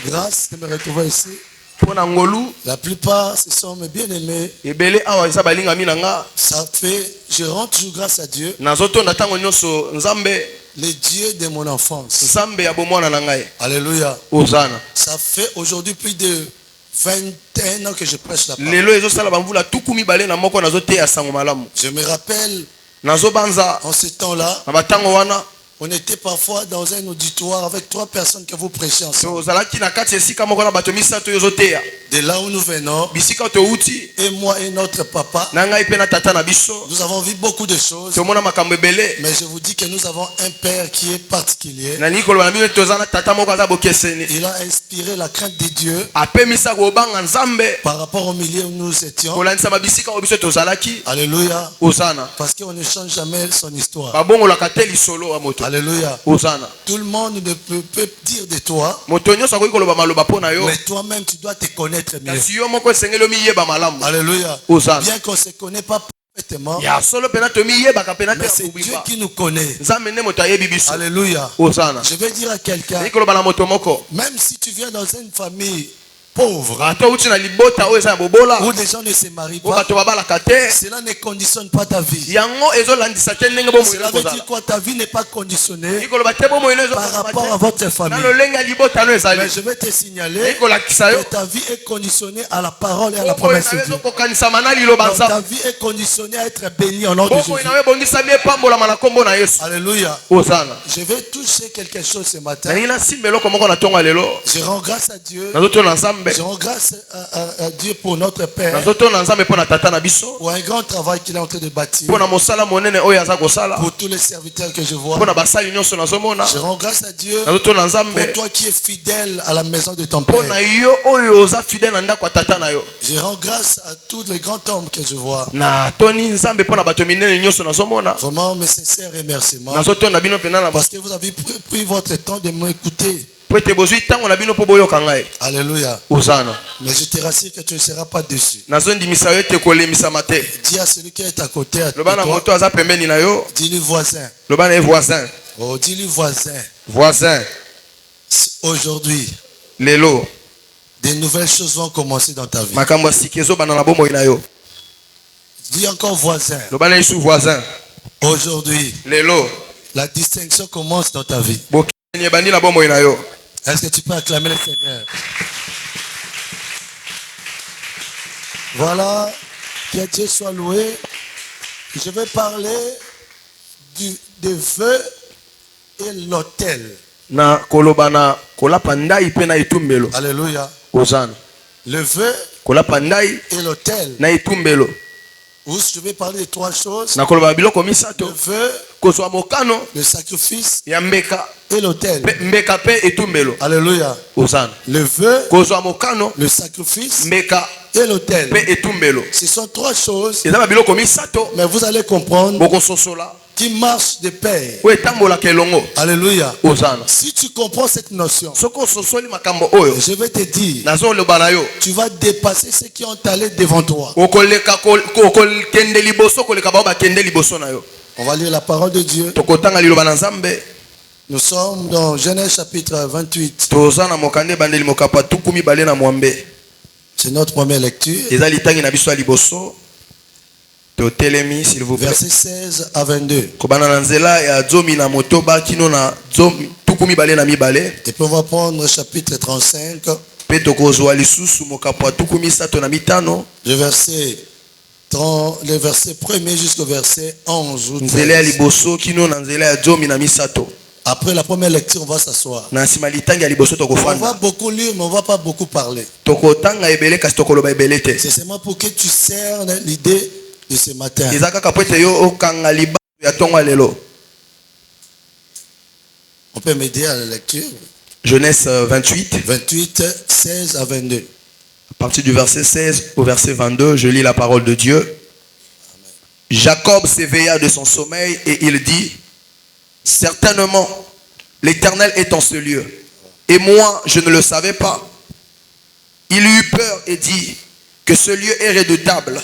grâce de me retrouver ici. La plupart, ce sont mes bien-aimés. Ça fait, je rends toujours grâce à Dieu, le Dieu de mon enfance. Alléluia. Ça fait aujourd'hui plus de 21 ans que je prêche la parole. Je me rappelle, en ce temps-là, on était parfois dans un auditoire avec 3 personnes que vous prêchez ensemble. De là où nous venons, et moi et notre papa, nous avons vu beaucoup de choses. Mais je vous dis que nous avons un père qui est particulier. Il a inspiré la crainte de Dieu par rapport au milieu où nous étions. Alléluia. Parce qu'on ne change jamais son histoire. Alléluia. Tout le monde ne peut dire de toi, mais toi-même tu dois te connaître mieux. Alléluia. Bien qu'on ne se connaisse pas parfaitement, mais c'est Dieu qui nous connaît. Alléluia. Je vais dire à quelqu'un, même si tu viens dans une famille pauvre, où les gens ne se marient pas, cela ne conditionne pas ta vie. Cela veut dire que ta vie n'est pas conditionnée par rapport à votre famille. Mais je vais te signaler que ta vie est conditionnée à la parole et à la promesse de Dieu. Donc, ta vie est conditionnée à être bénie au nom de Jésus. Alléluia. Je vais toucher quelque chose ce matin. Je rends grâce à Dieu. Je rends grâce à Dieu pour notre Père, pour un grand travail qu'il est en train de bâtir, pour tous les serviteurs que je vois. Je rends grâce à Dieu pour toi qui es fidèle à la maison de ton Père. Je rends grâce à tous les grands hommes que je vois. Vraiment mes sincères remerciements, parce que vous avez pris votre temps de m'écouter. Alléluia. Mais je te rassure que tu ne seras pas déçu. Dis à celui qui est à côté, dis-lui voisin. Oh, dis-lui voisin. Aujourd'hui, des nouvelles choses vont commencer dans ta vie. Dis encore voisin. Aujourd'hui, la distinction commence dans ta vie. Est-ce que tu peux acclamer le Seigneur? Voilà, que Dieu soit loué. Je vais parler des vœux et l'autel. Alléluia. Le vœu et l'autel. Je vais parler de 3 choses. Le vœu, le sacrifice et l'autel. Alléluia. Le vœu, le sacrifice et l'autel. Ce sont 3 choses, mais vous allez comprendre qui marchent de pair. Alléluia. Si tu comprends cette notion, je vais te dire, tu vas dépasser ceux qui ont allé devant toi. On va lire la parole de Dieu. Nous sommes dans Genèse chapitre 28. C'est notre première lecture. Verset 16 à 22. Et puis on va prendre chapitre 35. Le verset 1er jusqu'au verset 11. Après la première lecture, on va s'asseoir. On va beaucoup lire, mais on ne va pas beaucoup parler. C'est seulement pour que tu cernes l'idée de ce matin. On peut m'aider à la lecture. Genèse 28. 16 à 22. À partir du verset 16 au verset 22, je lis la parole de Dieu. Amen. Jacob s'éveilla de son sommeil et il dit: certainement, l'Éternel est en ce lieu. Et moi, je ne le savais pas. Il eut peur et dit que ce lieu est redoutable.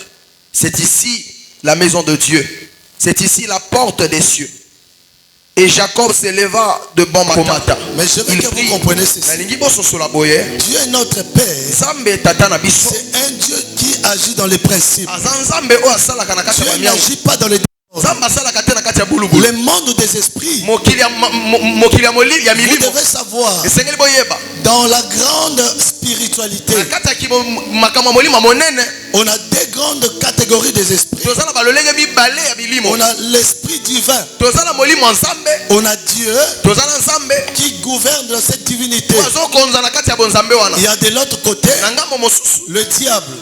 C'est ici la maison de Dieu. C'est ici la porte des cieux. Et Jacob s'éleva de bon matin. Mais je veux que vous compreniez ceci. Dieu est notre Père. C'est un Dieu qui agit dans les principes. Dieu n'agit pas dans les le monde des esprits. Vous devez savoir, dans la grande spiritualité, on a deux grandes catégories des esprits. On a l'esprit divin. On a Dieu qui gouverne dans cette divinité. Il y a de l'autre côté le diable.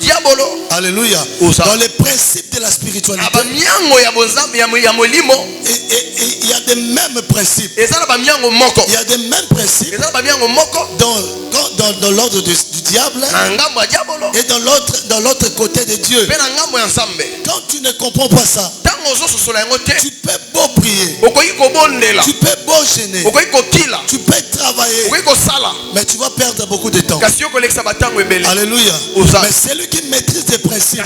Alléluia. Dans les principes de la spiritualité, et il y a des mêmes principes. Il y a des mêmes principes dans l'ordre du diable et dans l'autre côté de Dieu. Quand tu ne comprends pas ça, tu peux beau prier, tu peux beau gêner, tu peux travailler, mais tu vas perdre beaucoup de temps. Alléluia. Mais celui qui maîtrise les principes,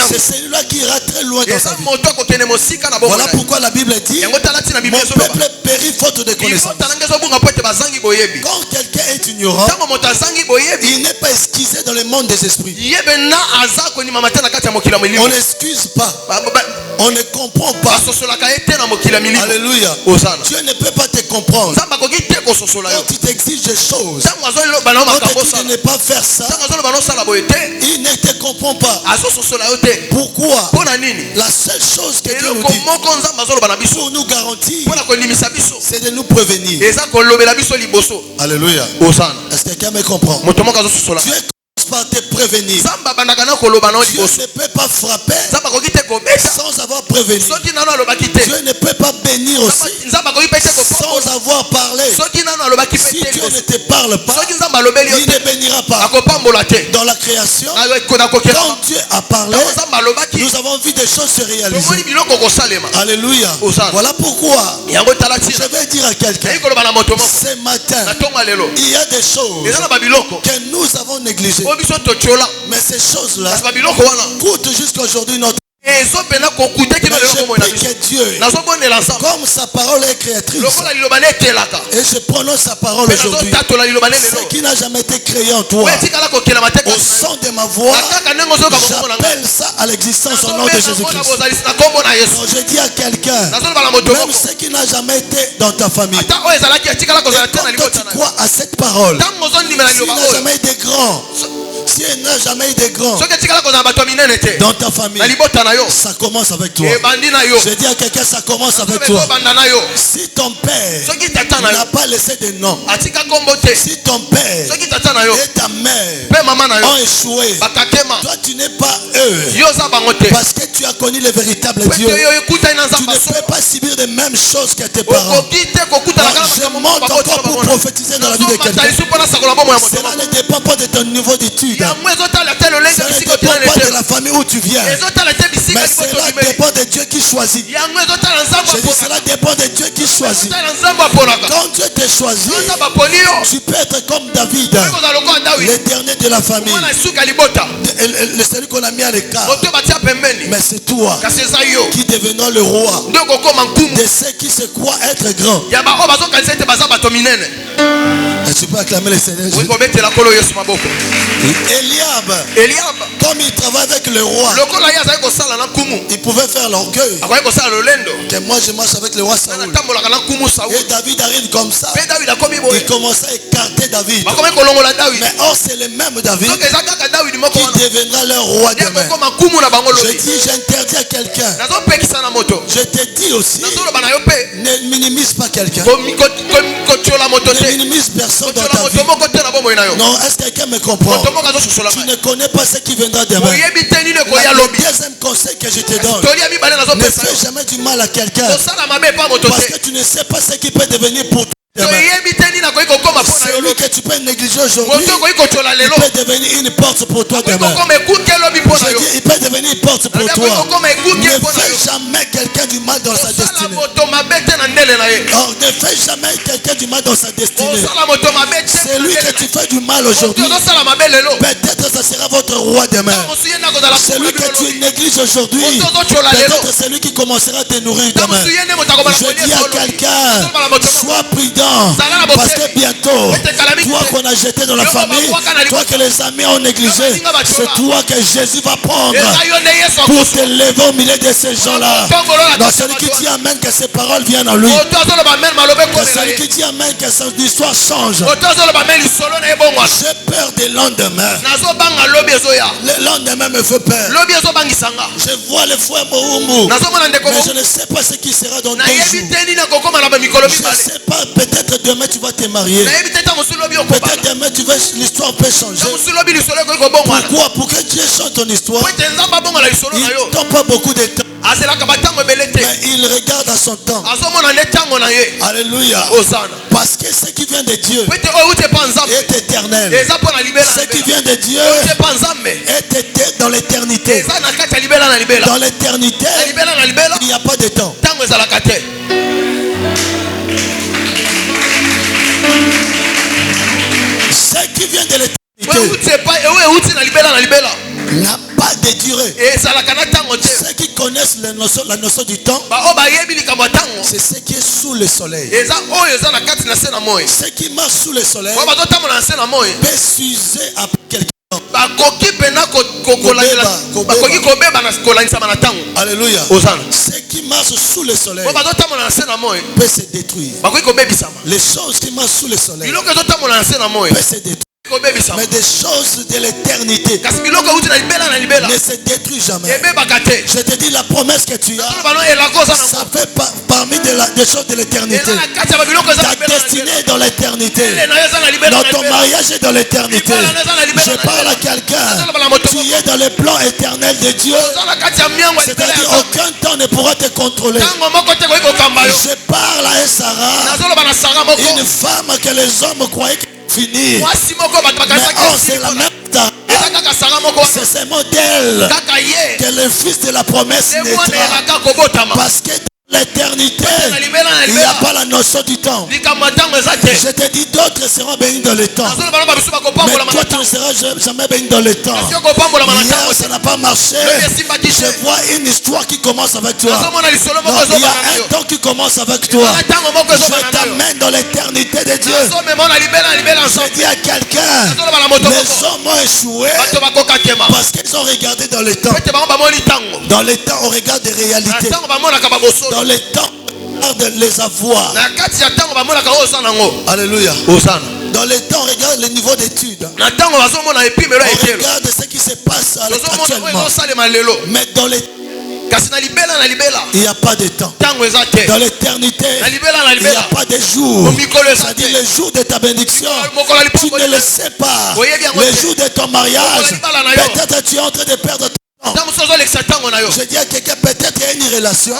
c'est celui-là qui ira très loin dans sa vie. Voilà pourquoi la Bible dit: mon peuple périt faute de connaissance. Quand quelqu'un est ignorant, il n'est pas excusé dans le monde des esprits. On n'excuse pas, on ne comprend pas. Alléluia. Dieu ne peut pas te comprendre. Quand il t'exige des choses, quand il dit de ne pas faire ça, il ne te comprend pas. Pourquoi? La seule chose que Dieu nous dit pour nous garantir, c'est de nous prévenir. Alléluia. Est-ce que quelqu'un me comprend? Dieu commence par te prévenir. Dieu ne peut pas frapper sans avoir prévenu. Dieu ne peut pas bénir aussi sans avoir parlé. Si Dieu ne te parle pas, il ne bénira pas. Dans la création, quand Dieu a parlé, nous avons vu des choses se réaliser. Alléluia. Voilà pourquoi je vais dire à quelqu'un ce matin, il y a des choses que nous avons négligées. Mais ces choses-là coûtent jusqu'à aujourd'hui notre. Mais je prie que Dieu, comme sa parole est créatrice, et je prononce sa parole aujourd'hui, ce qui n'a jamais été créé en toi, au son de ma voix, j'appelle ça à l'existence au nom de Jésus-Christ. Je dis à quelqu'un, même ce qui n'a jamais été dans ta famille, et quand tu crois à cette parole, s'il n'a jamais été grand, si elle n'a jamais eu de grand dans ta famille, ça commence avec toi. Je dis à quelqu'un, ça commence avec toi. Si ton père n'a pas laissé de nom, si ton père et ta mère ont échoué, toi tu n'es pas eux, parce que tu as connu le véritable Dieu. Tu ne peux pas subir les mêmes choses que tes parents. Je monte encore pour prophétiser dans la vie de quelqu'un. Cela ne dépend pas de ton niveau d'études. Ça ne dépend pas de la famille où tu viens. Mais cela dépend de Dieu qui choisit. Je dis, cela dépend de Dieu qui choisit. Quand Dieu te choisit, tu peux être comme David, le dernier de la famille, celui qu'on a mis à l'écart. Mais c'est toi qui devenant le roi de ceux qui se croient être grands. Et tu peux acclamer le Seigneur. Eliab, comme il travaille avec le roi, il pouvait faire l'orgueil que moi je marche avec le roi Saoul. Et David arrive comme ça, il commence à écarter David. Mais or c'est le même David qui deviendra leur roi demain. Je dis, j'interdis à quelqu'un, je te dis aussi, ne minimise pas quelqu'un, ne minimise personne dans ta vie. Non, est-ce que quelqu'un me comprend? Tu ne connais pas ce qui viendra demain. Le deuxième conseil que je te donne, ne fais jamais du mal à quelqu'un, parce que tu ne sais pas ce qui peut devenir pour toi demain. Celui que tu peux négliger aujourd'hui, il peut devenir une porte pour toi demain. Je dis, il peut devenir une porte pour toi. Ne fais jamais quelqu'un du mal dans sa destinée. Or, ne fais jamais quelqu'un du mal dans sa destinée. Celui que tu fais du mal aujourd'hui, peut-être ça sera votre roi demain. Celui que tu négliges aujourd'hui, peut-être celui qui commencera à te nourrir demain. Je dis à quelqu'un, sois prudent, parce que bientôt, toi qu'on a jeté dans la famille, toi que les amis ont négligé, c'est toi que Jésus va prendre pour te lever au milieu de ces gens-là. Donc celui qui dit amen, que ses paroles viennent en lui. Que celui qui dit amen, que son histoire change. J'ai peur des lendemains. Le lendemain me fait peur. Je vois le frère Moumou, mais je ne sais pas ce qui sera dans 2 jours. Je ne sais pas, peut-être demain tu vas te marier. Peut-être demain l'histoire peut changer. Pourquoi? Pour que Dieu change ton histoire, il ne donne pas beaucoup de temps. Mais il regarde à son temps. Alléluia. Parce que ce qui vient de Dieu est éternel. Ce qui vient de Dieu est dans l'éternité. Dans l'éternité, il n'y a pas de temps. Ce qui vient de l'éternité n'a pas de durée. Ceux qui connaissent la notion du temps, c'est ce qui est sous le soleil. Ceux qui marchent sous le soleil peuvent s'user après quelqu'un. Alléluia. Ceux qui marchent sous le soleil peuvent se détruire. Les choses qui marchent sous le soleil peuvent se détruire. Mais des choses de l'éternité ne se détruisent jamais. Je te dis, la promesse que tu as, ça fait parmi des choses de l'éternité. Ta destinée est dans l'éternité. Dans ton mariage est dans l'éternité. Je parle à quelqu'un. Tu es dans le plan éternel de Dieu. C'est-à-dire aucun temps ne pourra te contrôler. Je parle à Sarah, une femme que les hommes croyaient finir. Mais c'est la même Sarah. C'est ce modèle que le fils de la promesse naîtra. Parce que dans l'éternité, il n'y a pas la notion du temps. Je te dis, d'autres seront bénis dans le temps. Mais toi, tu ne seras jamais béni dans le temps. Hier, ça n'a pas marché. Je vois une histoire qui commence avec toi. Non, il y a un temps qui commence avec toi. Je t'amène dans l'éternité de Dieu. Je dis à quelqu'un, les hommes ont échoué parce qu'ils ont regardé dans le temps. Dans le temps, on regarde des réalités. Dans le temps, on regarde les avoirs. Alléluia. Dans le temps, on regarde le niveau d'études. On regarde ce qui se passe actuellement. Mais dans les il n'y a pas de temps. Dans l'éternité, il n'y a pas de jour. C'est-à-dire le jour de ta bénédiction, tu ne le sais pas. Le jour de ton mariage, peut-être tu es en train de perdre ton temps. Je dis à quelqu'un, peut-être il y a une relation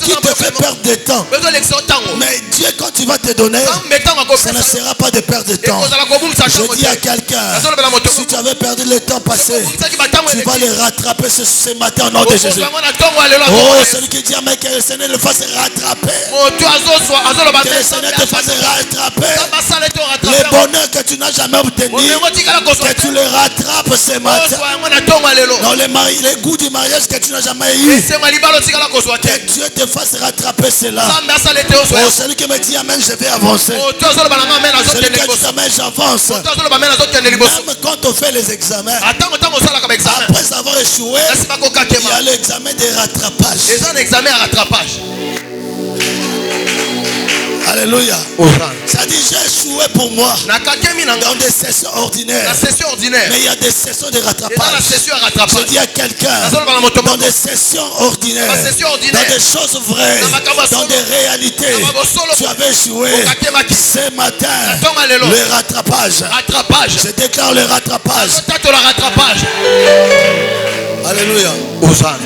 qui te fait perdre de temps. Mais Dieu, quand il va te donner, ça ne sera pas de perdre de temps. Je dis à quelqu'un, si tu avais perdu le temps passé, tu vas le rattraper ce matin au nom de Jésus. Oh, celui qui dit mais que le Seigneur le fasse rattraper. Que le Seigneur te fasse rattraper. Le bonheur que tu n'as jamais obtenu, que tu le rattrapes ce matin. Dans les goûts du mariage que tu n'as jamais eu, que Dieu te fasse rattraper cela. Oh, celui qui me dit amen, je vais avancer. Celui qui dit amen, j'avance. Même quand on fait les examens, après avoir échoué, il y a l'examen de rattrapage. Alléluia. Ça dit j'ai échoué pour moi dans des sessions ordinaires. Mais il y a des sessions de rattrapage. Je dis à quelqu'un, dans des sessions ordinaires, dans des choses vraies, dans des réalités, tu avais échoué. Ce matin, le rattrapage. Je déclare le rattrapage. Alléluia.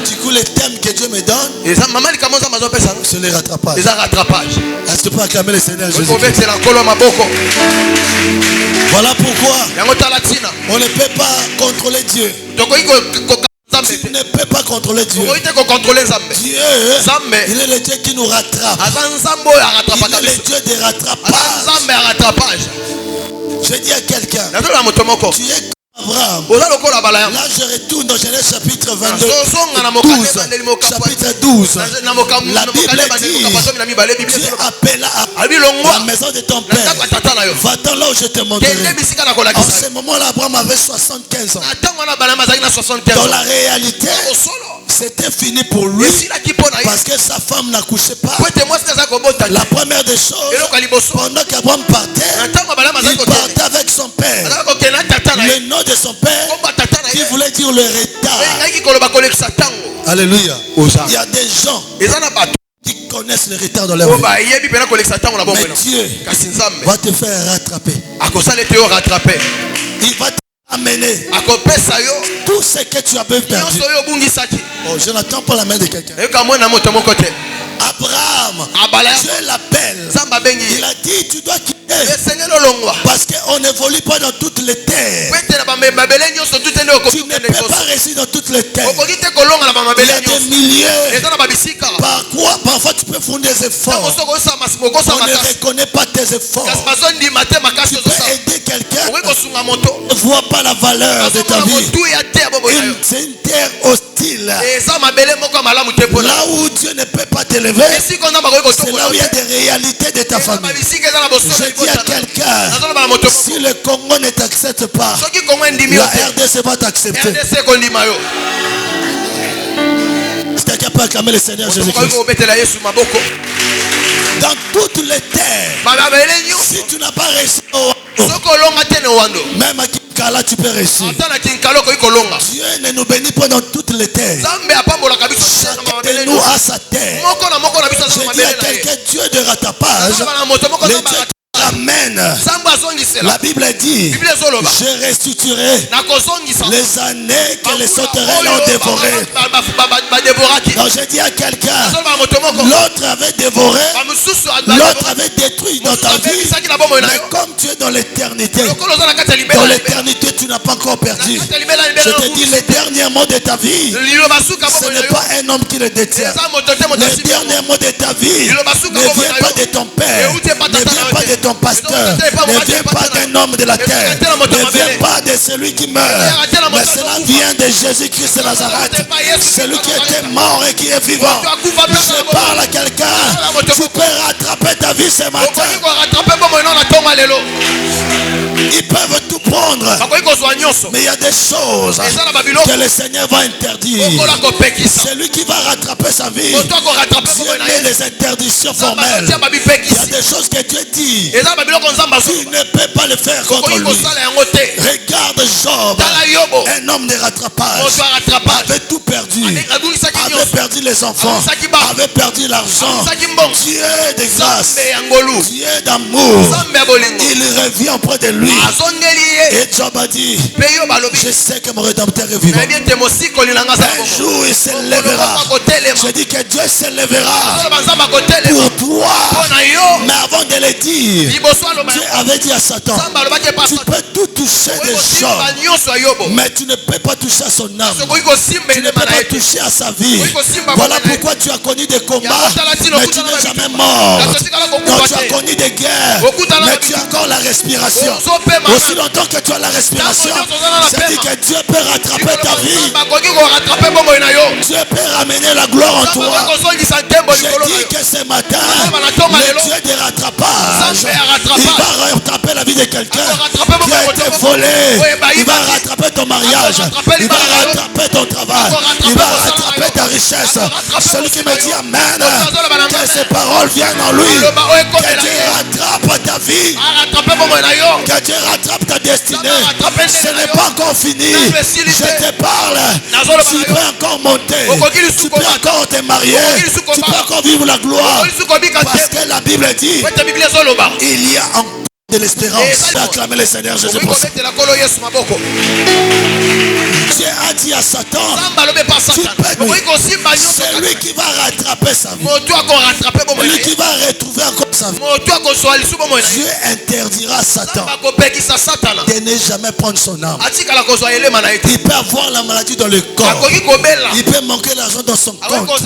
Du coup, les thèmes que Dieu me donne, c'est le rattrapage. Est-ce que tu peux acclamer le Seigneur Jésus? Voilà pourquoi on ne peut pas contrôler Dieu. Tu ne peux pas contrôler Dieu. Dieu, il est le Dieu qui nous rattrape. Il est le Dieu des rattrapages. Je dis à quelqu'un, tu es Abraham. Là, je retourne dans Genèse chapitre 22, 12. Chapitre 12. La Bible dit, Dieu appela à la maison de ton père. Va-t'en là où je te montrerai. En ce moment-là, Abraham avait 75 ans. Dans la réalité, c'était fini pour lui parce que sa femme n'accouchait pas. La première des choses, pendant qu'Abraham partait, il partait avec son père. Le nom de son père qui voulait dire le retard. Alléluia. Il y a des gens qui connaissent le retard dans leur vie. Mais Dieu va te faire rattraper. Il va t'amener tout ce que tu avais perdu. Oh, je n'attends pas la main de quelqu'un. Abraham, Dieu l'appelle. Il a dit, tu dois quitter. Parce qu'on n'évolue pas dans toutes les terres. Tu ne peux pas rester dans toutes les terres. Il y a des milliers. Parfois tu peux fonder des efforts. On ne reconnaît pas tes efforts. Tu peux aider quelqu'un. Ne vois pas la valeur de ta vie. C'est une terre hostile. Là où Dieu ne peut pas t'élever, c'est là où il y a des réalités de ta famille. Je dis à quelqu'un, si le Congo ne t'accepte pas, la RDC va t'accepter. Est-ce que quelqu'un peut acclamer le Seigneur Jésus-Christ? Dans toutes les terres, si tu n'as pas réussi même à Kinkala tu peux réussir. Dieu ne nous bénit pas dans toutes les terres. Chacun de nous a sa terre. Je dis à quelqu'un, Dieu de rattrapage, le Dieu qui ramène. La Bible dit, je restituerai les années que les sauterelles ont dévorées. Donc je dis à quelqu'un, l'autre avait dévoré, l'autre avait détruit dans ta vie. Mais comme tu es dans l'éternité, tu n'as pas encore perdu. Je te dis, les derniers mots de ta vie, ce n'est pas un homme qui le détient. Les derniers mots de ta vie ne viennent pas de ton père, ne viennent pas de ton pasteur, ne viennent pas d'un homme de la terre, ne viennent pas de celui qui meurt, mais cela vient de Jésus-Christ de Nazareth, celui qui était mort et qui est vivant. Je parle à quelqu'un, tu peux rattraper ta vie ce matin. Ils peuvent tout prendre, mais il y a des choses que le Seigneur va interdire. Celui qui va rattraper sa vie, Dieu met des interdictions formelles. Il y a des choses que Dieu dit, tu ne peux pas le faire contre lui. Regarde Job, un homme de rattrapage, avait tout perdu, avait perdu les enfants, avait perdu l'argent. Dieu de grâce, Dieu d'amour, il revient auprès de lui. Et Job a dit, je sais que mon rédempteur est vivant. Un jour il s'élèvera. Je dis que Dieu s'élèvera pour toi. Mais avant de le dire, Dieu avait dit à Satan, tu peux tout toucher des gens, mais tu ne peux pas toucher à son âme. Tu ne peux pas toucher à sa vie. Voilà pourquoi tu as connu des combats, mais tu n'es jamais mort. Donc tu as connu des guerres, mais tu as encore la respiration. Aussi longtemps que tu as la respiration, c'est dit que Dieu peut rattraper ta vie. Dieu peut ramener la gloire en toi. Je dis que ce matin, le Dieu des rattrapages, il va rattraper la vie de quelqu'un qui a été volé. Il va rattraper ton mariage, il va rattraper ton travail, il va rattraper ta richesse. Celui qui me dit amen, que ces paroles viennent en lui, que Dieu rattrape ta vie, que Dieu rattrape ta destinée. Ce n'est pas encore fini. Je te parle, tu peux encore monter, tu peux encore te marier, tu peux encore vivre la gloire, parce que la Bible dit, il y a encore de l'espérance. Acclamez le Seigneur Jésus-Christ. Dieu a dit à Satan, tu peux, c'est lui qui va rattraper sa vie, lui qui va retrouver encore sa vie, Dieu interdira à Satan de ne jamais prendre son âme. Il peut avoir la maladie dans le corps. Il peut manquer l'argent dans son compte.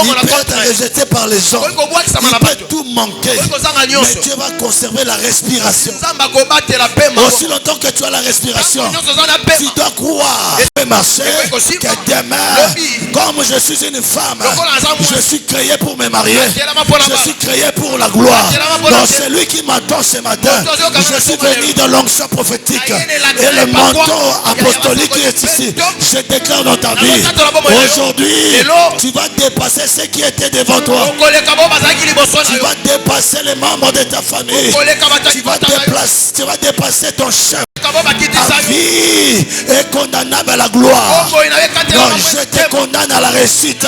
Il peut être rejeté par les gens. Il peut tout manquer. Mais Dieu va conserver la respiration. Aussi longtemps que tu as la respiration, tu dois croire et marcher que demain, comme je suis une femme, je suis créé pour me marier. Je suis créé pour la gloire. Donc c'est lui qui m'attend ce matin. Je suis venu dans l'onction prophétique et le manteau apostolique qui est ici. Je déclare dans ta vie, aujourd'hui, tu vas dépasser ce qui était devant toi. Tu vas dépasser les membres de ta famille. Tu vas dépasser ton chef. Ta vie est condamnable à la gloire. Donc je te condamne à la réussite.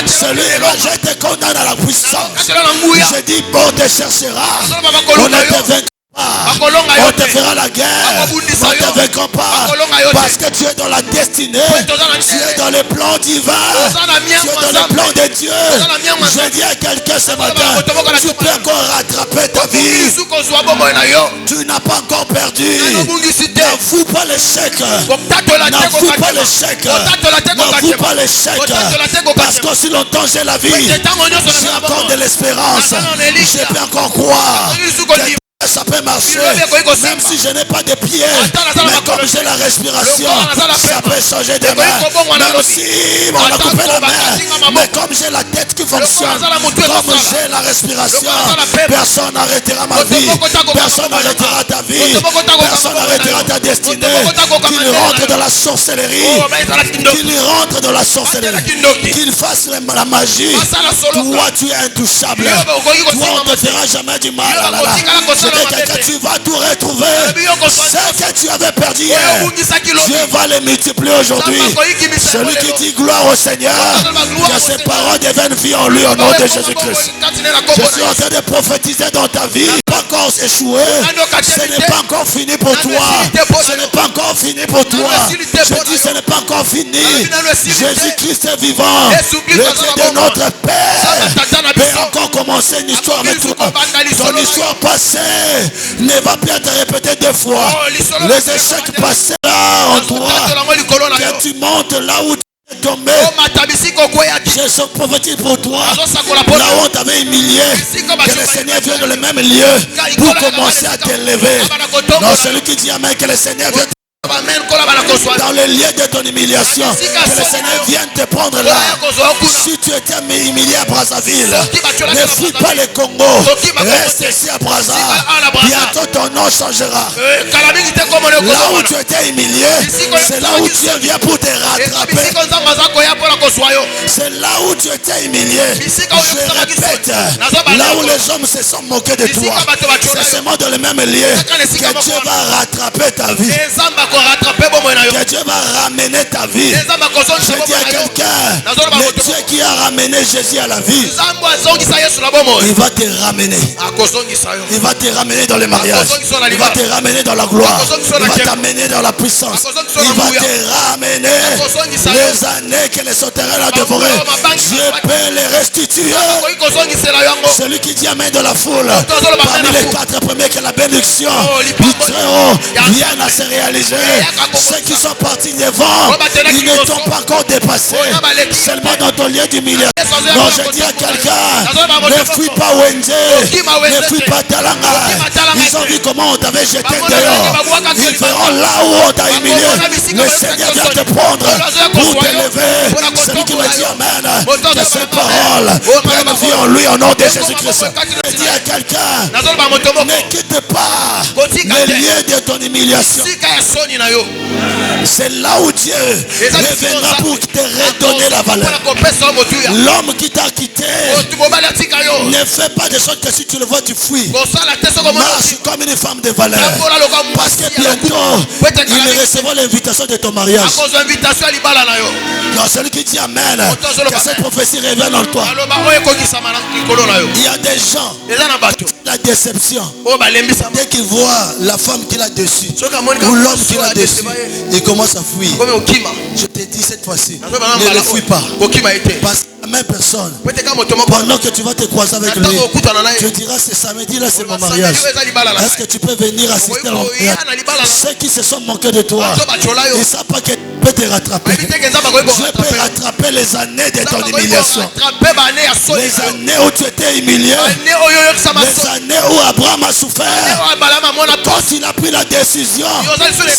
Celui-là, je te condamne à la puissance. Je dis, on te cherchera. On ne te vaincra. On te fera la guerre. On ne te vaincra pas. Parce que tu es dans la destinée. Tu es dans le plan divin. Tu es dans le plan de Dieu. Je dis à quelqu'un ce matin, tu peux encore rattraper ta vie. Tu n'as pas encore perdu. N'avoue pas l'échec. N'avoue pas l'échec. N'avoue pas l'échec. Parce qu'aussi longtemps j'ai la vie, j'ai encore de l'espérance. Je peux encore croire. Ça peut marcher, même si je n'ai pas de pieds, mais comme j'ai la respiration, ça peut changer de main. Même si on a coupé la main, mais comme j'ai la tête qui fonctionne, comme j'ai la respiration, personne n'arrêtera ma vie, personne n'arrêtera ta vie, personne n'arrêtera ta destinée. Qu'il rentre dans la sorcellerie, qu'il rentre dans la sorcellerie, qu'il fasse la magie. Toi tu es intouchable, toi on ne te fera jamais du mal. Que tu vas tout retrouver. Ce que tu avais perdu hier, Dieu va les multiplier aujourd'hui. Celui qui dit gloire au Seigneur, que ses paroles deviennent vie en lui au nom de Jésus-Christ. Je suis en train de prophétiser dans ta vie. Pas encore échoué. Ce n'est pas encore fini pour toi. Ce n'est pas encore fini pour toi. Je dis ce n'est pas encore fini. Jésus-Christ est vivant. Le Dieu de notre Père peut encore commencer une histoire avec toi. Ton histoire passée ne va plus être répété deux fois. Les échecs passés là en toi, que tu montes là où tu es tombé. Je prophétise pour toi, là où on t'avait humilié, que le Seigneur vienne dans le même lieu pour commencer à t'élever. Non, celui qui dit amen, que le Seigneur vienne dans le lieu de ton humiliation, que le Seigneur vienne te prendre là. Si tu étais humilié à Brazzaville, ne fuis pas le Congo, reste ici à Brazzaville. Bientôt ton nom changera. Là où tu étais humilié, c'est là où Dieu vient pour te rattraper. C'est là où tu étais humilié. Je répète, là où les hommes se sont moqués de toi, c'est seulement dans le même lieu que Dieu va rattraper ta vie. Que Dieu va ramener ta vie. Je dis à quelqu'un, le Dieu qui a ramené Jésus à la vie, il va te ramener. Il va te ramener dans le mariage. Il va te ramener dans la gloire. Il va t'amener dans la puissance. Il va te ramener les années que les sauterelles ont dévorées. Dieu peut les restituer. Celui qui dit amen de la foule, parmi les 4 premiers que la bénédiction du Très-Haut vient à se réaliser. Ceux qui sont partis devant, ils ne t'ont pas encore dépassé. Seulement dans ton lieu d'humiliation. Donc je dis à quelqu'un, ne fuis pas Wendé, ne fuis pas Talanga. Ils ont vu comment on t'avait jeté dehors. Ils verront là où on t'a humilié. Le Seigneur vient te prendre pour t'élever. Celui qui me dit amen, que ces paroles prennent vie en lui au nom de Jésus-Christ. Je dis à quelqu'un, ne quitte pas le lieu de ton humiliation. C'est là où Dieu reviendra pour te redonner la valeur. L'homme qui t'a quitté ne fait pas de choses que si tu le vois tu fuis. Marche comme une femme de valeur. Parce que bientôt il recevra l'invitation de ton mariage. Donc celui qui dit amen, que cette prophétie revienne en toi. Il y a des gens, la déception, dès qu'ils voient la femme qu'il a dessus ou l'homme qu'il a dessus, ils commencent à fuir. Je te dis cette fois-ci, ne le fuis pas. Parce que la même personne, pendant que tu vas te croiser avec lui, tu diras c'est samedi là, c'est mon mariage. Est-ce que tu peux venir assister à mon mariage? Ceux qui se sont moqués de toi, ils ne savent pas que peut te rattraper. Dieu peut rattraper les années de ton humiliation. Les années où tu étais humilié. Les années où Abraham a souffert. Quand il a pris la décision,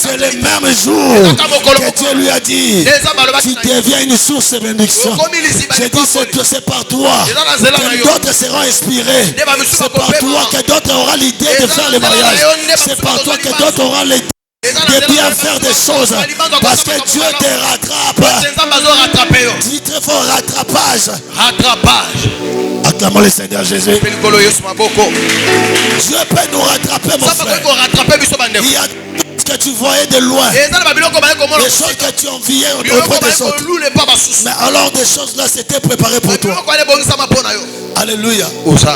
c'est le même jour que Dieu lui a dit, tu deviens une source de bénédiction. J'ai dit c'est par toi que d'autres seront inspirés. C'est par toi que d'autres auront l'idée de faire le mariage. C'est par toi que d'autres auront l'idée de bien faire des choses, parce que Dieu te rattrape. Dis très fort, rattrapage. Acclamons le Seigneur Jésus. Dieu peut nous rattraper, mon frère. Il y a ce que tu voyais de loin, les choses que tu enviais auprès des autres, mais alors des choses là c'était préparé pour toi. Alléluia.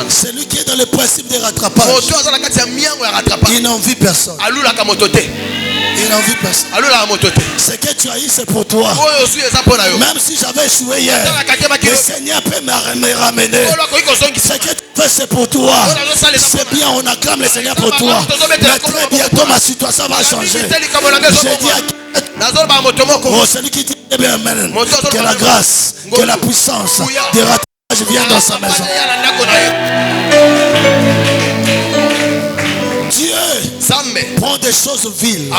Celui qui est dans le principe de rattrapage, il n'envie personne. Il n'envie personne. Ce que tu as eu c'est pour toi. Même si j'avais échoué hier, le Seigneur peut me ramener. Ce que tu fais c'est pour toi. C'est bien, on acclame le Seigneur pour toi. Mais très bientôt ma situation va changer. J'ai dit à celui qui dit bien amen, que la grâce, que la puissance de rattrapage vienne dans sa maison. Dieu prend des choses viles,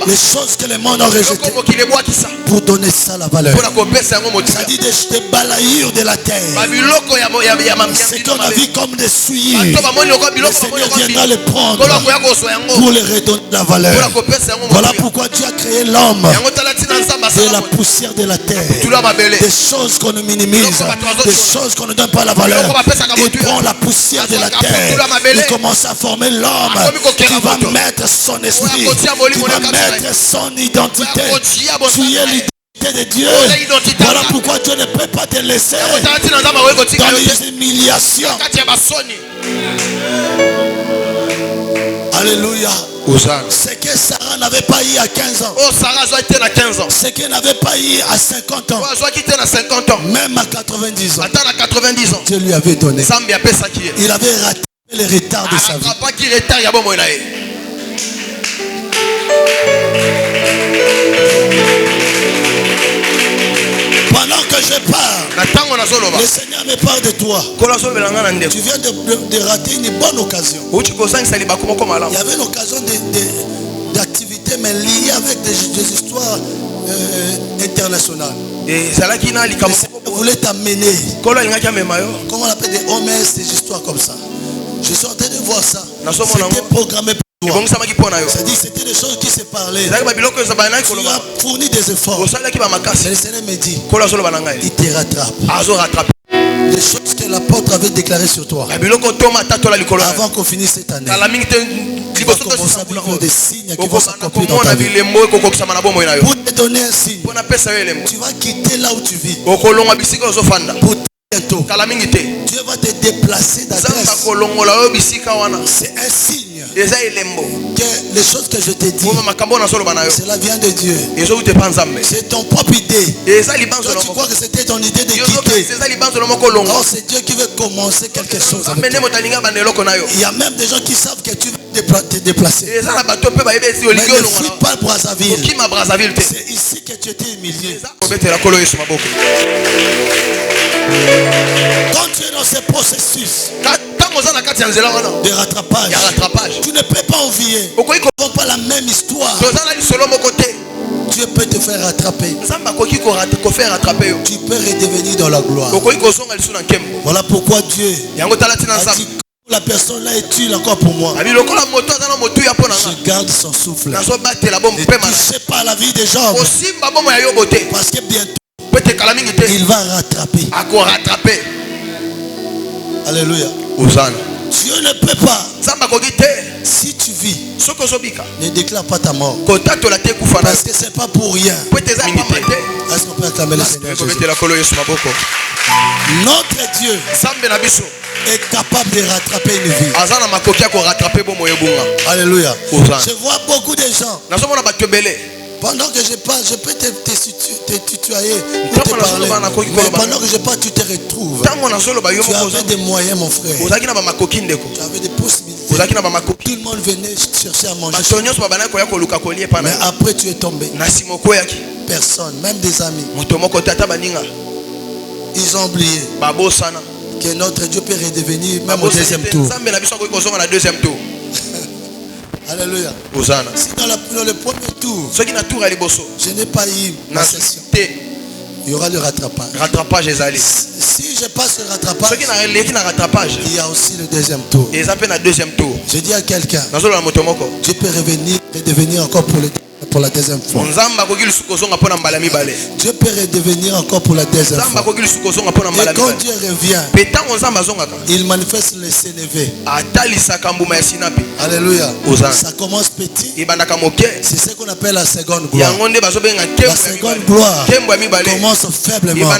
les choses que le monde a rejetées, pour donner ça la valeur. Ça dit des balayures de la terre. Ce qu'on a vu comme des souilles, le Seigneur viendra les prendre pour les redonner la valeur. Voilà pourquoi Dieu a créé l'homme de la poussière de la terre. Des choses qu'on minimise, des choses qu'on ne donne pas la valeur. Il prend la poussière de la terre, il commence à former l'homme qui va mettre son esprit, qui va mettre son identité. Tu es l'identité de Dieu. Voilà pourquoi Dieu ne peut pas te laisser dans les humiliations. Alléluia. Ce que Sarah n'avait pas eu à 15 ans. Ce qu'elle n'avait pas eu à 50 ans. Même à 90 ans. Dieu lui avait donné. Il avait raté les retards de sa vie. Pendant que je parle, le Seigneur me parle de toi. Tu viens de rater une bonne occasion. Il y avait l'occasion d'activités mais liées avec des histoires internationales. Le Seigneur voulait t'amener. Comment on appelle des hommes, des histoires comme ça. Je suis en train de voir ça. C'était programmé pour toi. C'est-à-dire c'était des choses qui se parlaient. Tu as fourni des efforts. Mais le Seigneur me dit, il te rattrape. Les choses que l'apôtre avait déclarées sur toi. Avant qu'on finisse cette année. Tu vas commencer à vivre des signes qui vont s'accomplir dans ta vie. Pour te donner un signe, tu vas quitter là où tu vis. Pour bientôt, Dieu va te déplacer d'adresse. C'est un signe que les choses que je te dis, cela vient de Dieu. C'est ton propre idée. Toi, tu crois que c'était ton idée de quitter. Or c'est Dieu qui veut commencer quelque chose avec toi. Il y a même des gens qui savent que tu vas te déplacer. Mais ne fuis pas Brazzaville. C'est ici que tu étais humilié. Quand tu es dans ce processus de rattrapage, tu ne peux pas envier. Nous n'avons pas la même histoire. Dieu peut te faire rattraper. Tu peux redevenir dans la gloire. Voilà pourquoi Dieu a dit, la personne là est utile encore pour moi. Je garde son souffle. Ne touchez pas à la vie des gens. Parce que bientôt il va rattraper. Alléluia. Dieu ne peut pas. Si tu vis, ne déclare pas ta mort. Parce que c'est pas pour rien. Est-ce qu'on peut acclamer le Seigneur Jésus? Notre Dieu est capable de rattraper une vie. Alléluia. Je vois beaucoup de gens. Pendant que je parle, je peux te tutoyer ou te parler. Mais pendant que je parle, tu te retrouves. Tu avais des moyens, mon frère. Tu avais des possibilités. Tout le monde venait chercher à manger. Mais après, tu es tombé. Personne, même des amis. Ils ont oublié que notre Dieu peut redevenir même au deuxième tour. Alléluia. Si dans le premier tour, je n'ai pas eu ma session, il y aura le rattrapage. Si je passe le rattrapage, il y a aussi le deuxième tour. Je dis à quelqu'un, Dieu peut redevenir encore pour la deuxième fois. Dieu peut redevenir encore pour la deuxième fois. Et quand Dieu revient, il manifeste le CNV. Alléluia. Ça commence petit. C'est ce qu'on appelle la seconde gloire. La seconde gloire commence faiblement.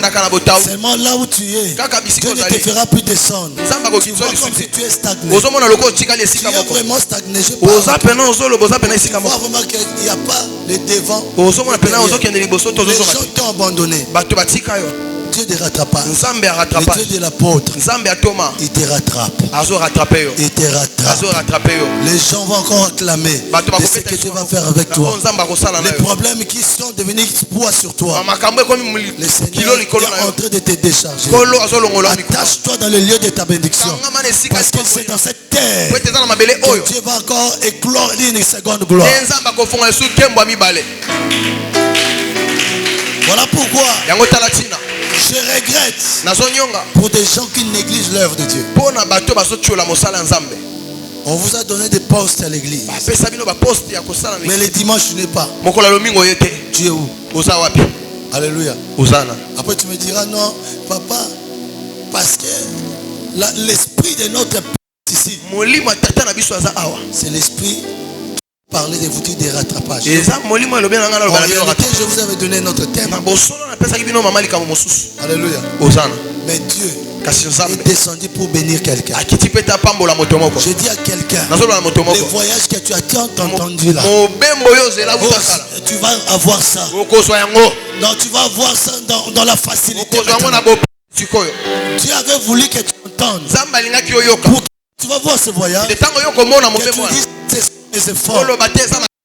Seulement là où tu es, Dieu ne te fera plus descendre. Tu vois comme si tu es stagné. Tu es vraiment stagné. Je vois vraiment qu'il n'y a pas le devant. Les gens t'ont abandonné. Dieu te rattrape. Le Dieu de l'apôtre, il te rattrape. Il te rattrape. Les gens vont encore acclamer de ce que Dieu va faire avec toi. Les problèmes qui sont devenus poids sur toi, le Seigneur est en train de te décharger. Attache-toi dans le lieu de ta bénédiction. Parce que c'est dans cette terre que Dieu va encore éclore une seconde gloire. Voilà pourquoi je regrette pour des gens qui négligent l'œuvre de Dieu. On vous a donné des postes à l'église, mais les dimanches tu n'es pas. Tu es où? Alléluia. Après tu me diras non papa, parce que l'esprit de notre père ici, c'est l'esprit. Parler de vous dire des rattrapages. En réalité, je vous avais donné notre thème. Alléluia. Mais Dieu est descendu pour bénir quelqu'un. Je dis à quelqu'un, les voyages que tu as entendu là, tu vas avoir ça. Non, tu vas avoir ça dans la facilité. Dieu avait voulu que tu entendes. Tu vas voir ce voyage. Que tu dises, tes efforts.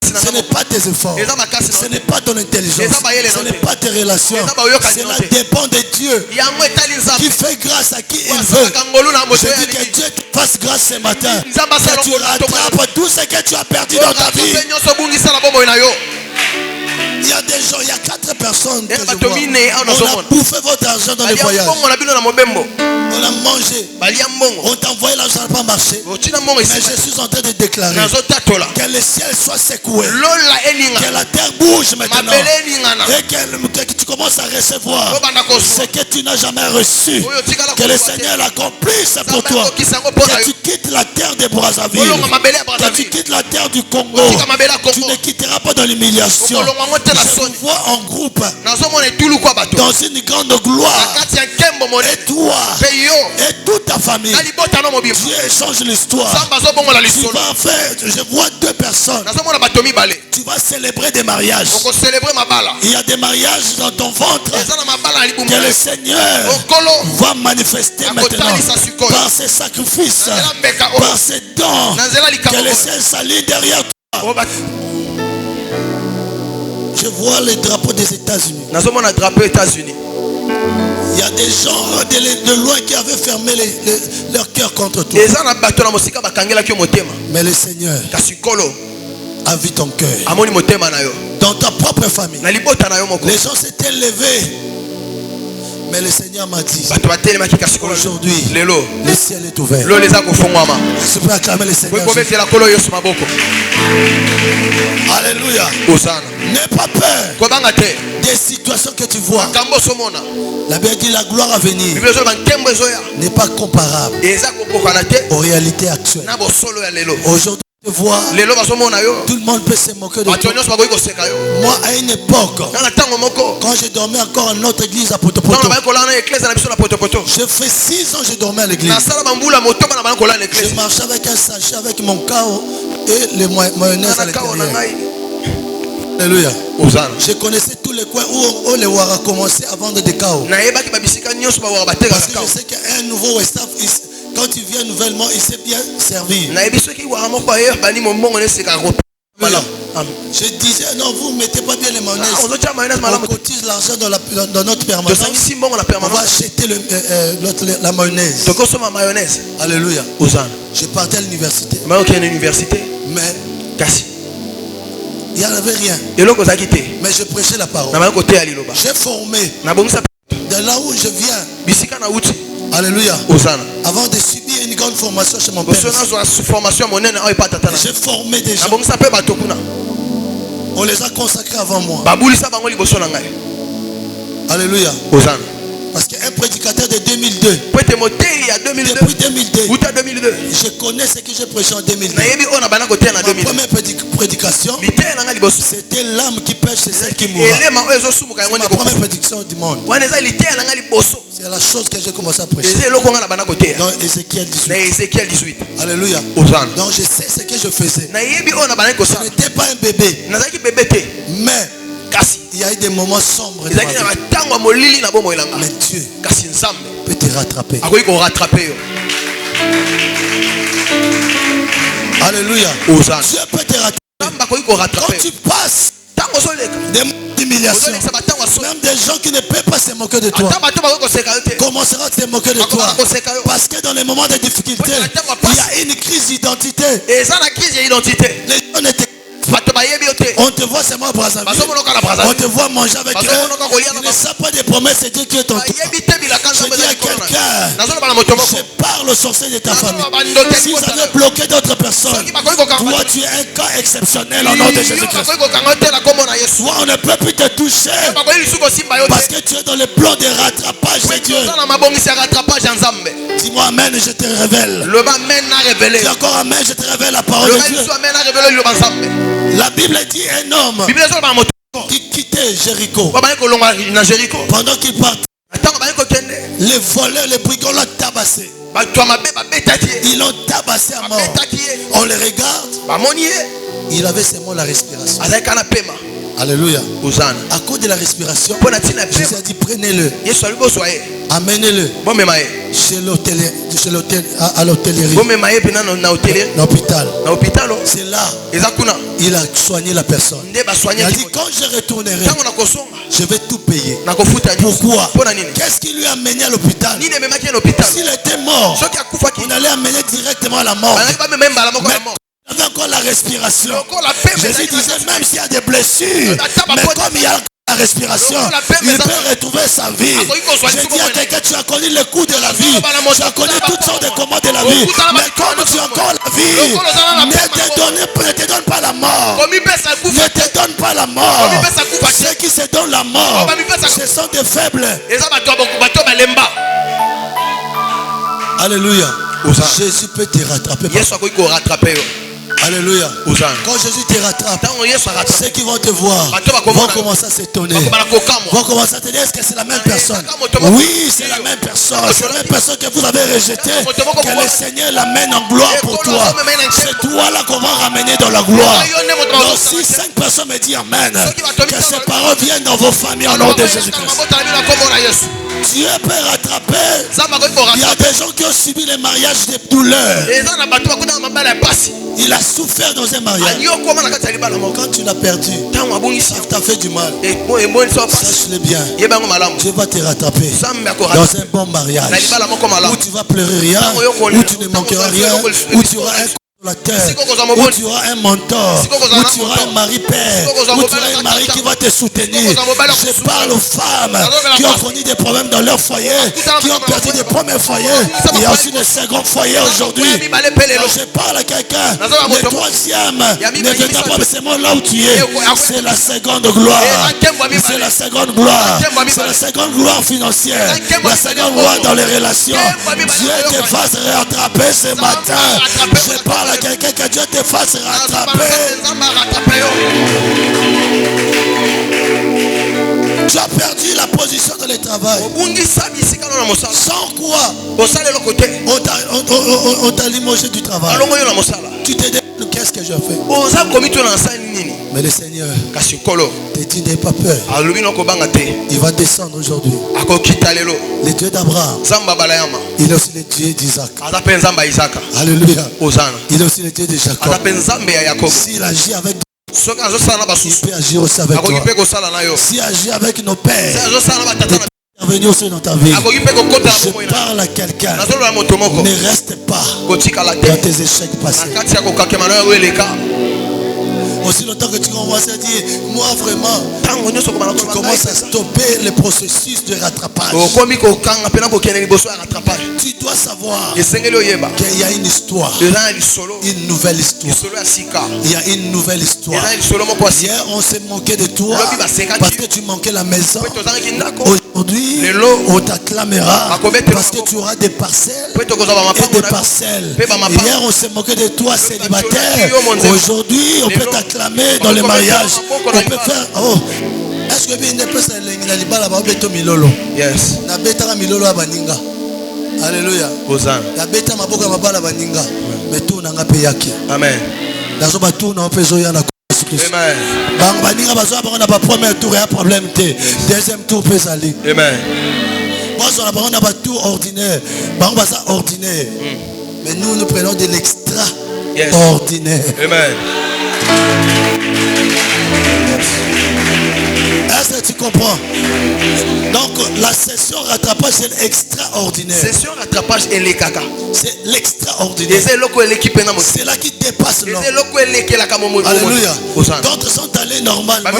Ce n'est pas tes efforts. Ce n'est pas ton intelligence. Ce n'est pas tes relations. Cela dépend de Dieu qui fait grâce à qui il veut. Je dis que Dieu te fasse grâce ce matin. Que tu rattrapes tout ce que tu as perdu dans ta vie. Il y a des gens, il y a 4 personnes que je vois. On a bouffé votre argent dans les voyages. On a mangé. On t'a envoyé l'argent, ça n'a pas marché. Mais je suis en train de déclarer que le ciel soit secoué. Que la terre bouge maintenant. Et que tu commences à recevoir ce que tu n'as jamais reçu. Que le Seigneur l'accomplisse pour toi. Que tu quittes la terre de Brazzaville. Que tu quittes la terre du Congo. Tu ne quitteras pas dans l'humiliation. Je vous vois en groupe dans une grande gloire. Et toi et toute ta famille, Dieu change l'histoire. Tu vas faire, je vois 2 personnes. Tu vas célébrer des mariages. Il y a des mariages dans ton ventre que le Seigneur va manifester maintenant par ses sacrifices, par ses dons, que le ciel s'aligne derrière toi. Je vois les drapeaux des États-Unis. Il y a des gens de loin qui avaient fermé leur cœur contre toi. Mais le Seigneur a vu ton cœur. Dans ta propre famille, les gens s'étaient levés. Mais le Seigneur m'a dit, aujourd'hui, le ciel est ouvert. Je peux acclamer le Seigneur. Alléluia. N'aie pas peur des situations que tu vois. La Bible dit la gloire à venir n'est pas comparable aux réalités actuelles. Aujourd'hui, Voir, tout le monde peut se moquer de toi. Moi, à une époque, quand je dormais encore en notre église à Potopoto, je fais 6 ans que je dormais à l'église. Je marchais avec un sachet avec mon cao et les mayonnaise à l'intérieur. Alléluia. Je connaissais tous les coins où les Wara commençaient à vendre des cao. Parce que je sais qu'un nouveau staff, quand il vient nouvellement, il sait bien servir. Voilà. Je disais, non, vous ne mettez pas bien les mayonnaises. On cotise l'argent dans notre permanence. On va acheter la mayonnaise. Alléluia. Je partais à l'université. Mais il n'y avait rien. Mais je prêchais la parole. J'ai formé. De là où je viens. Alléluia. Avant de subir une grande formation chez mon père, j'ai formé des gens. On les a consacrés avant moi. Alléluia. Parce qu'un prédicateur de 2002, depuis 2002, je connais ce que j'ai prêché en 2002. Ma première prédication, c'était l'âme qui pêche, c'est celle qui mourra. C'est ma première prédication du monde. C'est la chose que j'ai commencé à prêcher. Dans Ézéchiel 18. Alléluia. Donc je sais ce que je faisais. Ce n'était pas un bébé. Mais il y a eu des moments sombres. Mais Dieu peut te rattraper. Alléluia. Dieu peut te rattraper. Quand tu passes des moments d'humiliation, même des gens qui ne peuvent pas se moquer de toi commenceront à se moquer de toi. Parce que dans les moments de difficulté, il y a une crise d'identité. Les gens n'étaient on te voit seulement à Brazzaville. On te voit manger avec eux. Ils ne savent pas des promesses de Dieu qui est ton tour. Je dis à quelqu'un, je parle au sorcier de ta famille. S'ils avaient bloqué d'autres personnes, toi tu es un cas exceptionnel au nom de Jésus-Christ. Toi on ne peut plus te toucher parce que tu es dans le plan de rattrapage de Dieu. Dis-moi amen, je te révèle. Dis encore amen, je te révèle la parole de Dieu. La Bible dit un homme qui quittait Jéricho. Pendant qu'il partait, les voleurs, les brigands l'ont tabassé. Ils l'ont tabassé à mort. On les regarde. Il avait seulement la respiration. Alléluia. À cause de la respiration, Jésus a dit prenez-le, amenez-le chez l'hôtellerie, l'hôpital. C'est là il a soigné la personne. Il a dit quand je retournerai, je vais tout payer. Pourquoi? Qu'est-ce qui lui a amené à l'hôpital? S'il était mort, on allait amener directement à la mort. Il y avait encore la respiration. Jésus disait même s'il y a des blessures, mais comme il y a la respiration, il peut retrouver sa vie. J'ai dit à quelqu'un, tu as connu le coup de la vie, tu as connu toutes sortes de commandes de la vie, mais comme tu as encore la vie, ne te donne pas la mort. Ne te donne pas la mort. Ceux qui se donnent la mort, ce sont des faibles. Alléluia. Jésus peut te rattraper. Alléluia. Quand Jésus te rattrape, ceux qui vont te voir vont commencer à s'étonner. Vont commencer à te dire est-ce que c'est la même personne? Oui, c'est la même personne. C'est la même personne que vous avez rejetée. Que le Seigneur l'amène en gloire pour toi. C'est toi là qu'on va ramener dans la gloire. Donc si 5 personnes me disent amen, que ces paroles viennent dans vos familles au nom de Jésus-Christ. Dieu peut rattraper. Il y a des gens qui ont subi les mariages de douleur. Il a souffert dans un mariage. Quand tu l'as perdu, ça t'a fait du mal. Sache-le bien. Dieu va te rattraper dans un bon mariage où tu vas pleurer rien, où tu ne manqueras rien, où tu auras un la terre, où tu auras un mentor, où tu auras un mari-père, où tu auras un mari qui va te soutenir. Je parle aux femmes qui ont connu des problèmes dans leur foyer, qui ont perdu des premiers foyers. Il y a aussi des seconds foyers aujourd'hui. Je parle à quelqu'un. Le troisième ne viendra pas seulement là où tu es. C'est la seconde gloire. C'est la seconde gloire. C'est la seconde gloire financière. La seconde gloire dans les relations. Dieu te fasse rattraper ce matin. Je parle parle à quelqu'un que Dieu te fasse rattraper. Tu as perdu la position dans le travail. Sans quoi on t'a limogé du travail. Tu te dis, qu'est-ce que je fais? Mais le Seigneur te dit, n'aie pas peur. Il va descendre aujourd'hui. Le Dieu d'Abraham, il est aussi le Dieu d'Isaac. Alléluia. Il est aussi le Dieu de Jacob. S'il agit avec il peut agir aussi avec toi. S'il agit avec nos pères, venir aussi dans ta vie. Je parle à quelqu'un. Ne reste pas dans tes échecs passés. Aussi longtemps que tu commences à dire, moi vraiment, tu commences à stopper le processus de rattrapage. Tu dois savoir qu'il y a une histoire, une nouvelle histoire. Il y a une nouvelle histoire. Hier on s'est moqué de toi parce que tu manquais la maison. Aujourd'hui on t'acclamera parce que tu auras des parcelles et des parcelles. Hier on s'est moqué de toi célibataire. Aujourd'hui on peut t'acclamer dans le mariage. On peut faire. Oh, est-ce que bien ne peut se lenga libala ba beto milolo? Yes. Na beta milolo abaninga. Alléluia. Hosanna. Na beta maboka mabala baninga. Beto nanga pe yaki. Amen. Nazo batu na pezo ya na Christ. Amen. Bang baninga bazo ba na ba premier tour ya problème té. Deuxième tour pesali. Amen. Moi on a ba na ba tour ordinaire. Bang baza ordinaire. Mais nous prenons de l'extra ordinaire. Amen. Est-ce que tu comprends? Donc la session rattrapage c'est l'extraordinaire. Session rattrapage et les caca. C'est l'extraordinaire. C'est là qui dépasse l'homme. Alléluia. D'autres sont allés normalement.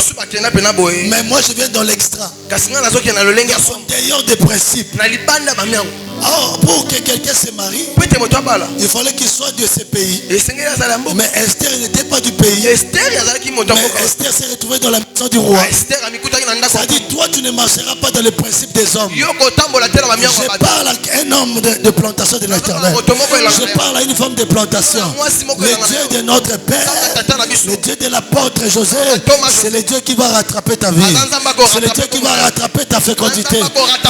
Mais moi je viens dans l'extra. D'ailleurs des principes. Oh, pour que quelqu'un se marie, il fallait qu'il soit de ce pays. Mais Esther n'était pas du pays. Mais Esther s'est retrouvée dans la maison du roi. Ça dit, toi tu ne marcheras pas dans le principe des hommes. Je parle à un homme de plantation de l'Éternel. Je parle à une femme de plantation. Le Dieu de notre Père, le Dieu de l'apôtre José, c'est le Dieu qui va rattraper ta vie. C'est le Dieu qui va rattraper ta fécondité.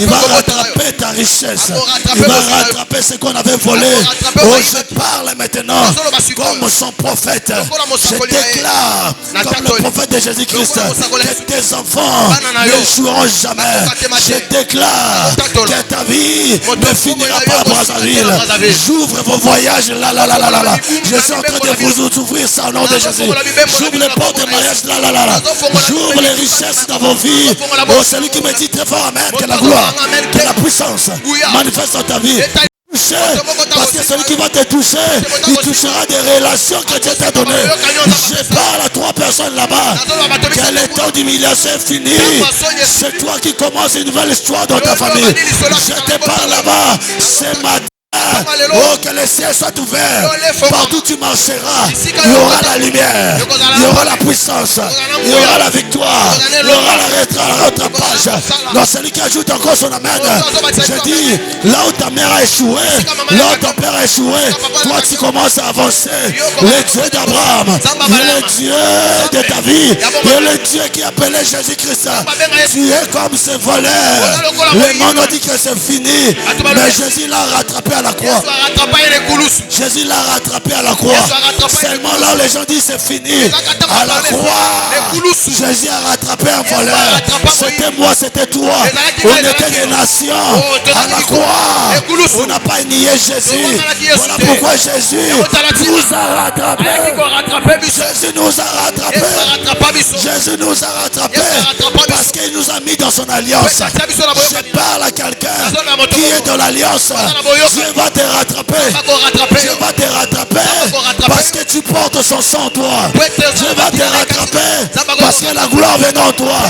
Il va rattraper ta richesse. Il va rattraper ce qu'on avait volé. Oh, je parle maintenant comme son prophète. Je déclare comme le prophète de Jésus-Christ que tes enfants n'échoueront jamais. Je déclare que ta vie ne finira pas à Brazzaville. J'ouvre vos voyages là. Je suis en train de vous ouvrir ça au nom de Jésus. J'ouvre les portes de mariage là. J'ouvre les richesses dans vos vies. Oh, celui qui me dit très fort, amen, que la gloire, que la puissance manifeste dans ta vie. Parce que celui qui va te toucher, il touchera des relations que Dieu t'a données. Je parle à 3 personnes là-bas. Que le temps d'humiliation est fini. C'est toi qui commences une nouvelle histoire dans ta famille. Je te parle là-bas. C'est ma oh, que le ciel soit ouvert. Partout où tu marcheras, il y aura la lumière, il y aura la puissance, il y aura la victoire, il y aura la rattrapage. Donc celui qui ajoute encore son amen, je dis, là où ta mère a échoué, là où ton père a échoué, toi tu commences à avancer. Le Dieu d'Abraham, il est le Dieu de ta vie, il est le Dieu qui a appelé Jésus-Christ. Tu es comme ce voleur. Le monde a dit que c'est fini, mais Jésus l'a rattrapé à la croix. Jésus l'a rattrapé à la croix. Seulement là les gens disent c'est fini. À la croix, Jésus a rattrapé un voleur. C'était moi, c'était toi. On était des nations. À la croix, on n'a pas nié Jésus. Voilà pourquoi Jésus nous a rattrapé. Jésus nous a rattrapé. Jésus nous a rattrapé parce qu'il nous a mis dans son alliance. Je parle à quelqu'un qui est dans l'alliance. Dieu va te rattraper. Dieu va te rattraper parce que tu portes son sang en toi. Dieu va te rattraper parce que la gloire vient en toi.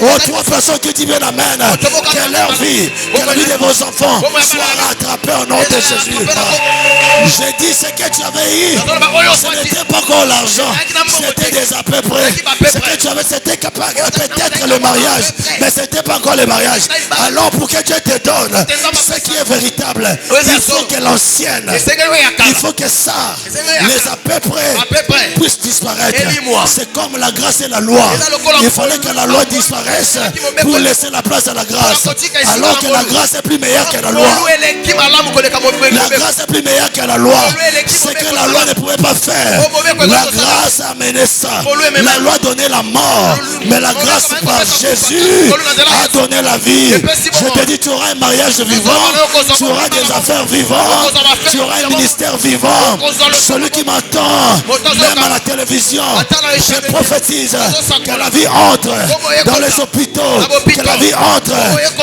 Aux trois personnes qui disent amen, que leur vie, que la vie de vos enfants soit rattrapée au nom de Jésus. J'ai dit ce que tu avais eu, ce n'était pas encore l'argent, c'était des à peu près. Ce que tu avais, c'était peut-être le mariage, mais ce n'était pas encore le mariage. Alors pour que Dieu te donne ce qui est véritable, il faut que l'ancienne, il faut que ça, les à peu près puissent disparaître. C'est comme la grâce et la loi. Il fallait que la loi disparaisse pour laisser la place à la grâce. Alors que la grâce est plus meilleure que la loi. La grâce est plus meilleure que la loi. Ce que la loi ne pouvait pas faire, la grâce a amené ça. La loi donnait la mort, mais la grâce par Jésus a donné la vie. Je te dis, tu auras un mariage vivant, tu auras des affaires vivantes, tu auras un ministère vivant. Celui qui m'entend, même à la télévision, je prophétise que la vie entre dans les hôpitaux, que la vie entre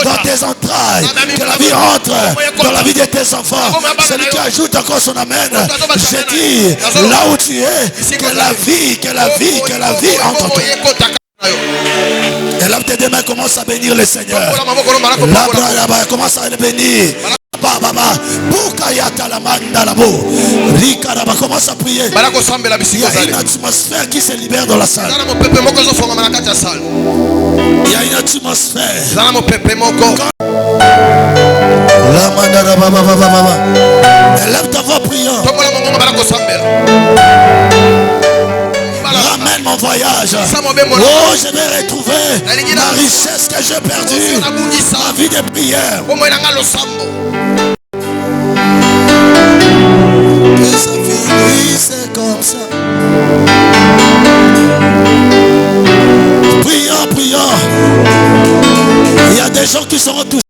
dans tes entrailles, que la vie entre dans la vie de tes enfants. Celui qui ajoute encore son amen, je dis, là où tu es, que la vie entre toi. Et là, tes deux mains commencent à bénir le Seigneur. Là, commence à le bénir. Commence à prier. Il y a une atmosphère qui se libère dans la salle. Il y a une atmosphère. Lève ta voix priant. Ramène mon voyage. Oh, je vais retrouver la richesse que j'ai perdue. Ma vie de prière. Que sa vie, c'est comme ça. Prions. Il y a des gens qui seront touchés.